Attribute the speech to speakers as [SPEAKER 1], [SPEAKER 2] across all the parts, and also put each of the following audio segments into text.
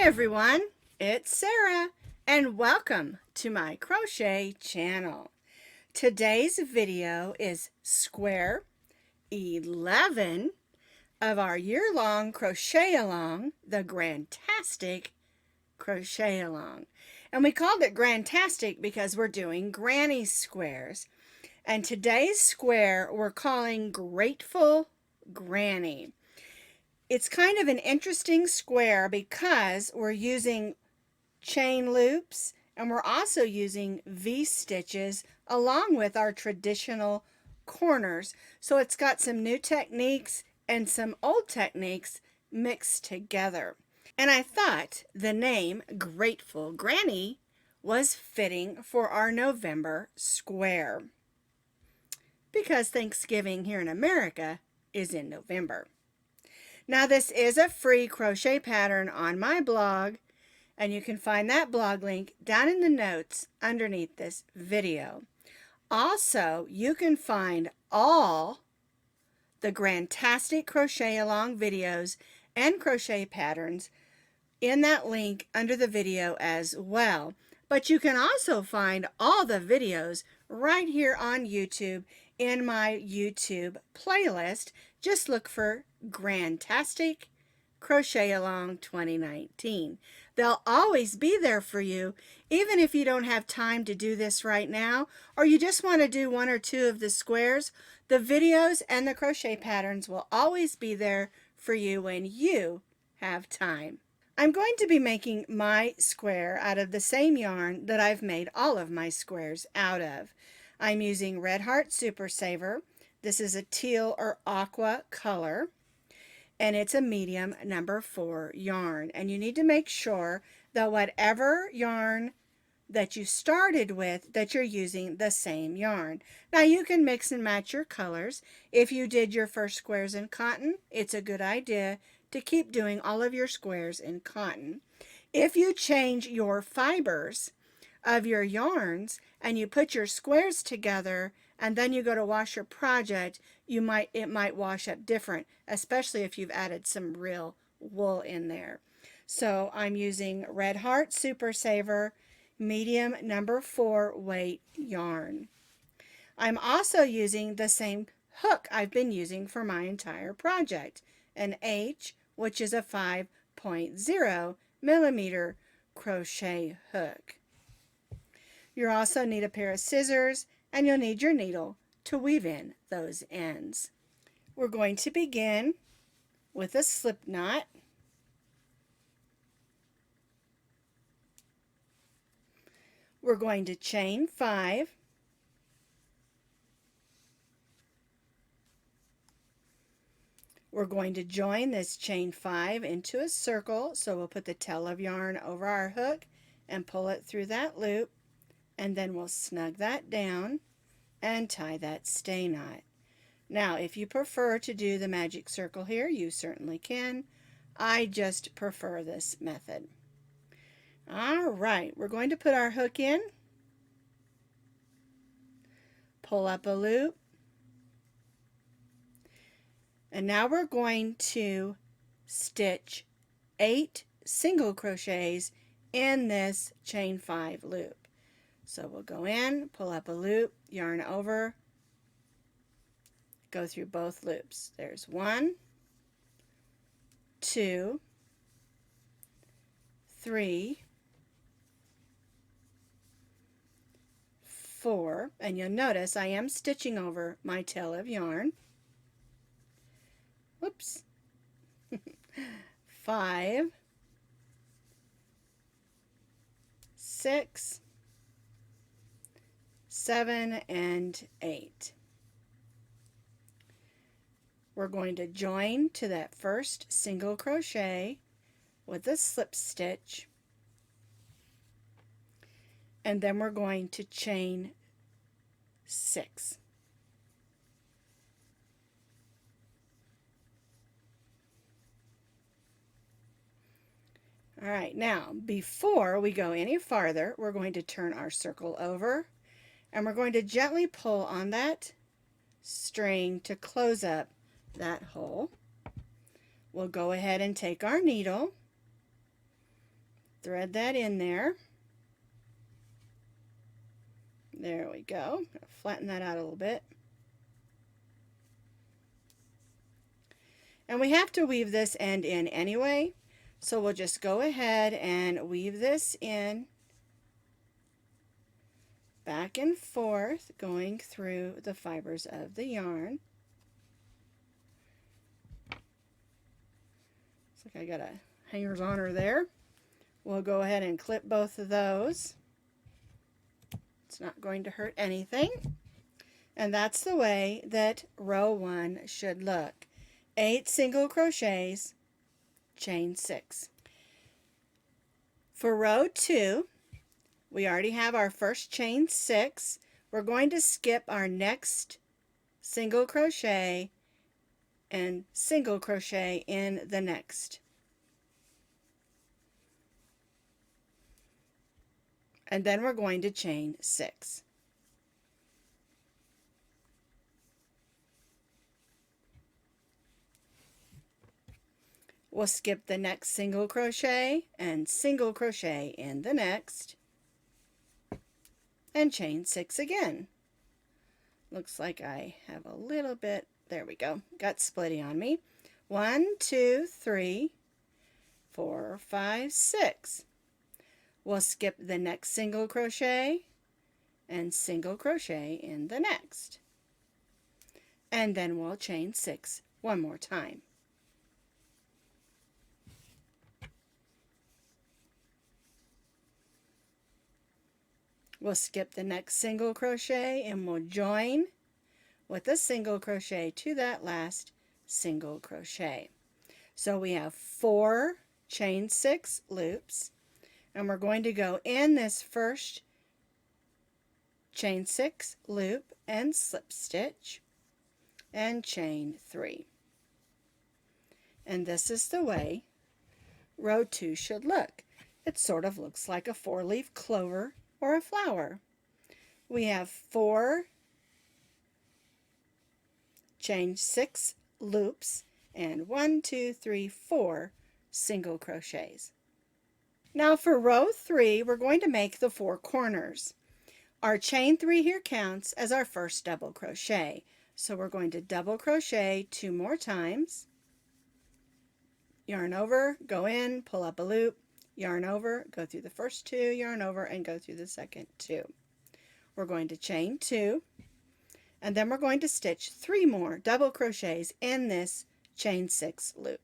[SPEAKER 1] Hi everyone, it's Sarah and welcome to my crochet channel. Today's video is square 11 of our year-long crochet along, the Grantastic Crochet Along. And we called it Grantastic because we're doing granny squares. And today's square we're calling Grateful Granny. It's kind of an interesting square because we're using chain loops and we're also using V-stitches along with our traditional corners. So it's got some new techniques and some old techniques mixed together. And I thought the name Grateful Granny was fitting for our November square because Thanksgiving here in America is in November. Now this is a free crochet pattern on my blog, and you can find that blog link down in the notes underneath this video. Also, you can find all the Grantastic Crochet Along videos and crochet patterns in that link under the video as well. But you can also find all the videos right here on YouTube in my YouTube playlist. Just look for Grantastic Crochet Along 2019. They'll always be there for you, even if you don't have time to do this right now, or you just want to do one or two of the squares. The videos and the crochet patterns will always be there for you when you have time. I'm going to be making my square out of the same yarn that I've made all of my squares out of. I'm using Red Heart Super Saver. This is a teal or aqua color, and it's a medium number 4 yarn. And you need to make sure that whatever yarn that you started with, that you're using the same yarn. Now you can mix and match your colors. If you did your first squares in cotton, it's a good idea to keep doing all of your squares in cotton. If you change your fibers of your yarns and you put your squares together and then you go to wash your project, it might wash up different, especially if you've added some real wool in there. So I'm using Red Heart Super Saver medium number 4 weight yarn. I'm also using the same hook I've been using for my entire project, an H, which is a 5.0 millimeter crochet hook. You'll also need a pair of scissors, and you'll need your needle to weave in those ends. We're going to begin with a slip knot. We're going to chain 5. We're going to join this chain 5 into a circle, so we'll put the tail of yarn over our hook and pull it through that loop, and then we'll snug that down and tie that stay knot. Now, if you prefer to do the magic circle here, you certainly can. I just prefer this method. All right, we're going to put our hook in, pull up a loop, and now we're going to stitch 8 single crochets in this chain 5 loop. So we'll go in, pull up a loop, yarn over, go through both loops. There's 1, 2, 3, 4, and you'll notice I am stitching over my tail of yarn. Whoops. 5, 6, 7, and 8. We're going to join to that first single crochet with a slip stitch, and then we're going to chain 6. All right, now before we go any farther, we're going to turn our circle over, and we're going to gently pull on that string to close up that hole. We'll go ahead and take our needle thread that in there. There we go. Flatten that out a little bit. And we have to weave this end in anyway, so we'll just go ahead and weave this in back and forth, going through the fibers of the yarn. Looks like I got a hangers on her there. We'll go ahead and clip both of those. It's not going to hurt anything. And that's the way that row 1 should look. 8 single crochets, chain 6. For row 2, we already have our first chain 6. We're going to skip our next single crochet and single crochet in the next. And then we're going to chain 6. We'll skip the next single crochet and single crochet in the next and chain 6 again. Looks like I have a little bit, there we go, got splitty on me. 1, 2, 3, 4, 5, 6. We'll skip the next single crochet and single crochet in the next. And then we'll chain 6 one more time. We'll skip the next single crochet and we'll join with a single crochet to that last single crochet. So we have 4 chain 6 loops, and we're going to go in this first chain 6 loop and slip stitch and chain 3. And this is the way row 2 should look. It sort of looks like a 4-leaf clover or a flower. We have 4 chain 6 loops and 1, 2, 3, 4 single crochets. Now for row 3, we're going to make the 4 corners. Our chain 3 here counts as our first double crochet. So we're going to double crochet 2 more times, yarn over, go in, pull up a loop, yarn over, go through the first 2, yarn over, and go through the second 2. We're going to chain 2, and then we're going to stitch 3 more double crochets in this chain 6 loop.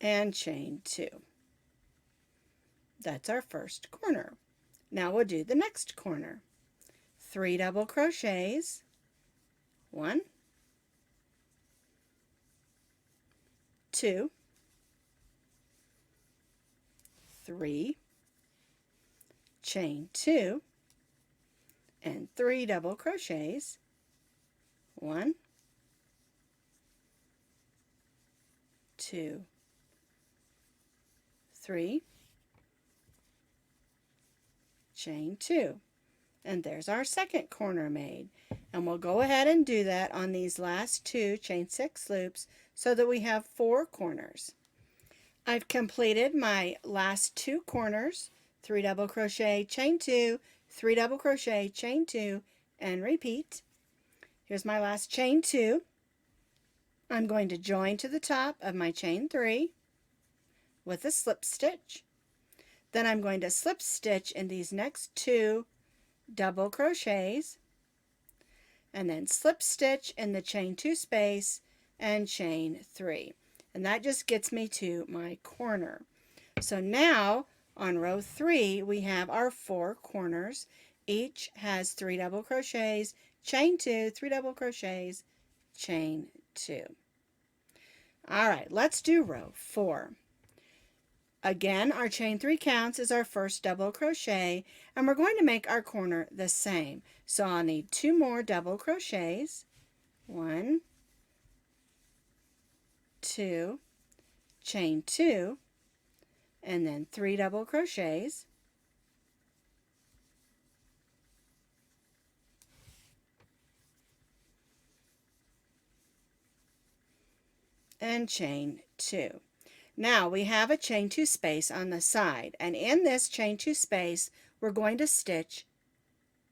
[SPEAKER 1] And chain 2. That's our first corner. Now we'll do the next corner. 3 double crochets, 1, 2, 3, chain 2, and 3 double crochets, 1, 2, 3, chain 2. And there's our second corner made. And we'll go ahead and do that on these last 2 chain 6 loops so that we have 4 corners. I've completed my last 2 corners, 3 double crochet, chain 2, 3 double crochet, chain 2, and repeat. Here's my last chain 2. I'm going to join to the top of my chain 3 with a slip stitch. Then I'm going to slip stitch in these next 2 double crochets, and then slip stitch in the chain 2 space and chain 3. And that just gets me to my corner. So now on row 3 we have our 4 corners. Each has 3 double crochets, chain 2, 3 double crochets, chain 2. All right, let's do row 4. Again, our chain 3 counts as our first double crochet, and we're going to make our corner the same. So I'll need 2 more double crochets, 1, 2, chain 2, and then 3 double crochets, and chain 2. Now we have a chain 2 space on the side, and in this chain 2 space we're going to stitch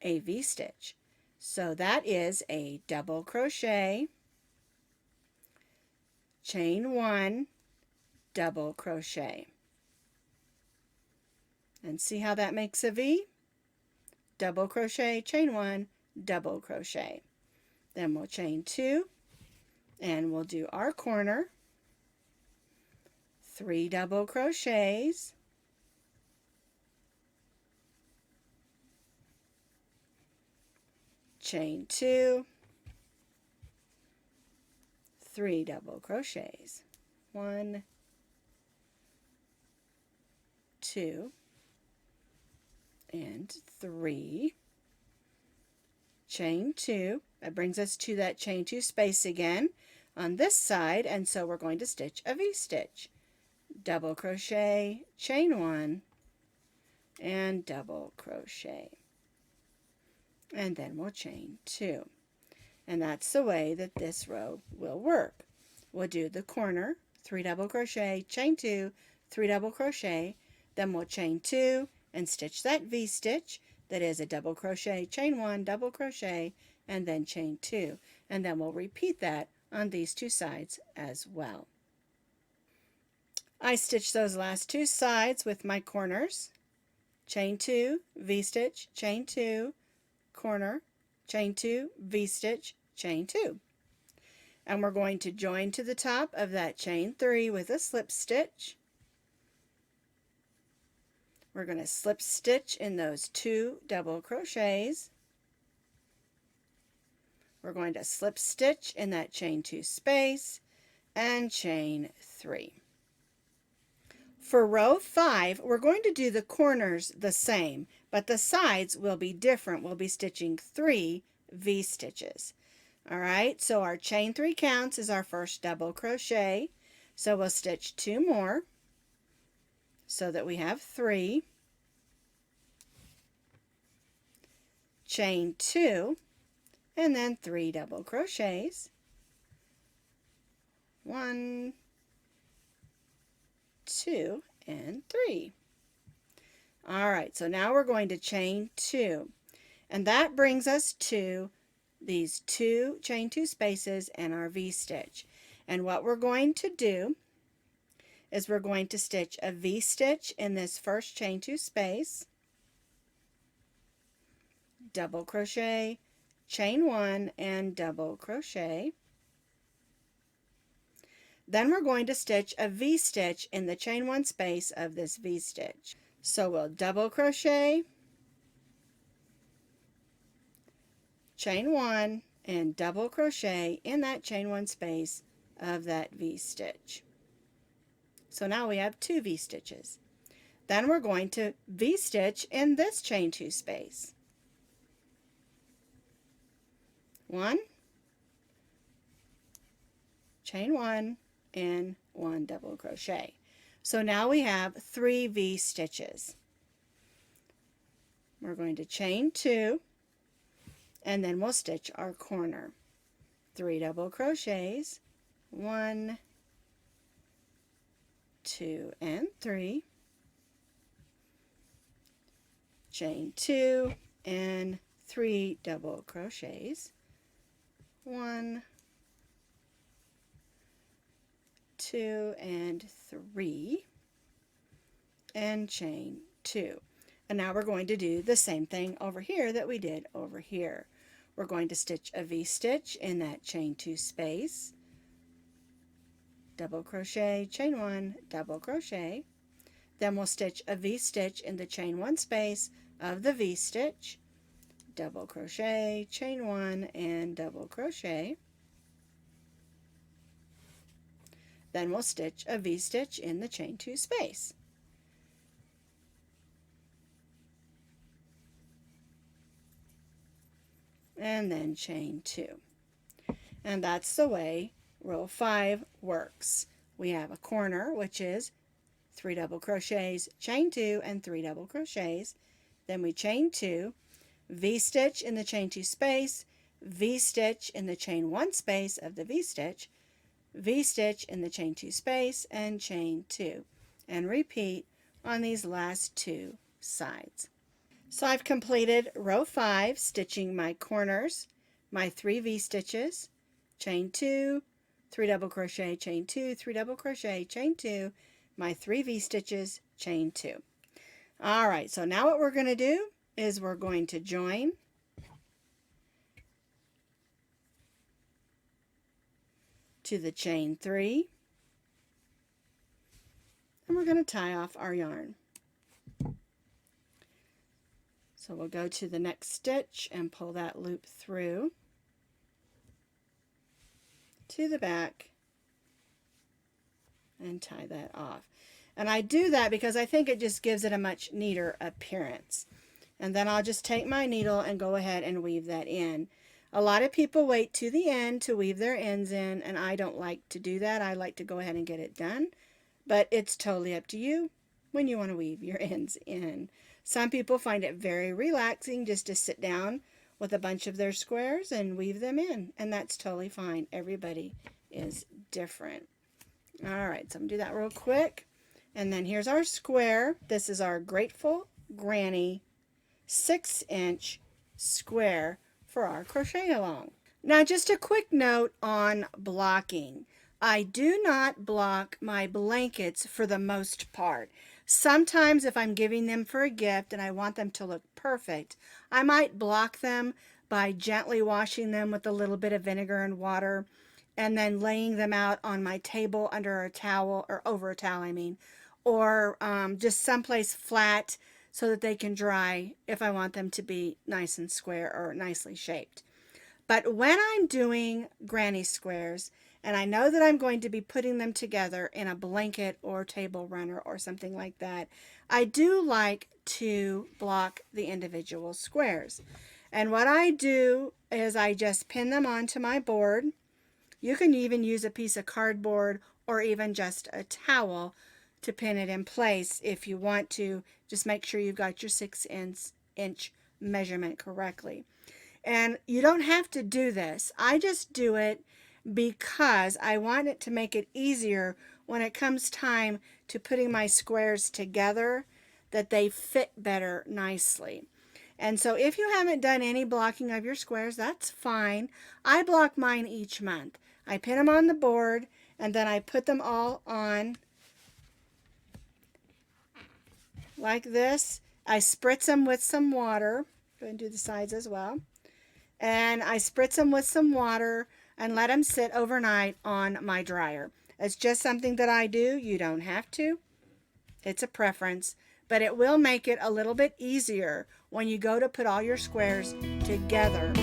[SPEAKER 1] a V-stitch. So that is a double crochet, chain 1, double crochet. And see how that makes a V? Double crochet, chain 1, double crochet. Then we'll chain 2 and we'll do our corner, 3 double crochets, chain 2, 3 double crochets, 1, 2, and 3, chain 2. That brings us to that chain 2 space again on this side, and so we're going to stitch a V-stitch. Double crochet, chain 1, and double crochet. And then we'll chain 2. And that's the way that this row will work. We'll do the corner, 3 double crochet, chain 2, 3 double crochet, then we'll chain 2 and stitch that V-stitch. That is a double crochet, chain 1, double crochet, and then chain 2. And then we'll repeat that on these two sides as well. I stitched those last two sides with my corners. Chain 2, V-stitch, chain 2, corner, chain 2, V-stitch, chain 2. And we're going to join to the top of that chain 3 with a slip stitch. We're going to slip stitch in those 2 double crochets. We're going to slip stitch in that chain 2 space and chain 3. For row 5, we're going to do the corners the same, but the sides will be different. We'll be stitching 3 V-stitches. All right, so our chain 3 counts is our first double crochet. So we'll stitch 2 more so that we have 3. Chain 2, and then 3 double crochets. 1, 2, and 3. All right, so now we're going to chain 2, and that brings us to these 2 chain 2 spaces and our V-stitch. And what we're going to do is we're going to stitch a V-stitch in this first chain 2 space, double crochet, chain 1, and double crochet. Then we're going to stitch a V-stitch in the chain 1 space of this V-stitch. So we'll double crochet, chain 1, and double crochet in that chain 1 space of that V-stitch. So now we have 2 V-stitches. Then we're going to V-stitch in this chain 2 space. 1, chain 1, and 1 double crochet. So now we have 3 V-stitches. We're going to chain 2, and then we'll stitch our corner. 3 double crochets, 1, 2, and 3. Chain 2 and 3 double crochets. 1, 2, and 3, and chain 2. And now we're going to do the same thing over here that we did over here. We're going to stitch a V-stitch in that chain 2 space, double crochet, chain 1, double crochet. Then we'll stitch a V-stitch in the chain 1 space of the V-stitch, double crochet, chain 1, and double crochet. Then we'll stitch a V-stitch in the chain 2 space. And then chain 2. And that's the way row 5 works. We have a corner, which is 3 double crochets, chain 2, and 3 double crochets. Then we chain 2, V-stitch in the chain 2 space, V-stitch in the chain 1 space of the V-stitch, V-stitch in the chain 2 space and chain 2, and repeat on these last 2 sides. So I've completed row 5, stitching my corners, my 3 V-stitches, chain 2, 3 double crochet, chain 2, 3 double crochet, chain 2, my 3 V-stitches, chain 2. Alright, so now what we're going to do is we're going to join to the chain 3, and we're going to tie off our yarn. So we'll go to the next stitch and pull that loop through to the back and tie that off. And I do that because I think it just gives it a much neater appearance. And then I'll just take my needle and go ahead and weave that in. A lot of people wait to the end to weave their ends in, and I don't like to do that. I like to go ahead and get it done. But it's totally up to you when you want to weave your ends in. Some people find it very relaxing just to sit down with a bunch of their squares and weave them in, and that's totally fine. Everybody is different. Alright, so I'm going to do that real quick. And then here's our square. This is our Grateful Granny 6-inch square for our crochet along. Now just a quick note on blocking. I do not block my blankets for the most part. Sometimes if I'm giving them for a gift and I want them to look perfect, I might block them by gently washing them with a little bit of vinegar and water and then laying them out on my table under a towel, or over a towel I mean, or just someplace flat so that they can dry if I want them to be nice and square or nicely shaped. But when I'm doing granny squares, and I know that I'm going to be putting them together in a blanket or table runner or something like that, I do like to block the individual squares. And what I do is I just pin them onto my board. You can even use a piece of cardboard or even just a towel to pin it in place if you want to. Just make sure you've got your 6-inch measurement correctly. And you don't have to do this. I just do it because I want it to make it easier when it comes time to putting my squares together, that they fit better nicely. And so if you haven't done any blocking of your squares, that's fine. I block mine each month. I pin them on the board, and then I put them all on like this. I spritz them with some water. Go ahead and do the sides as well. And I spritz them with some water and let them sit overnight on my dryer. It's just something that I do. You don't have to. It's a preference, but it will make it a little bit easier when you go to put all your squares together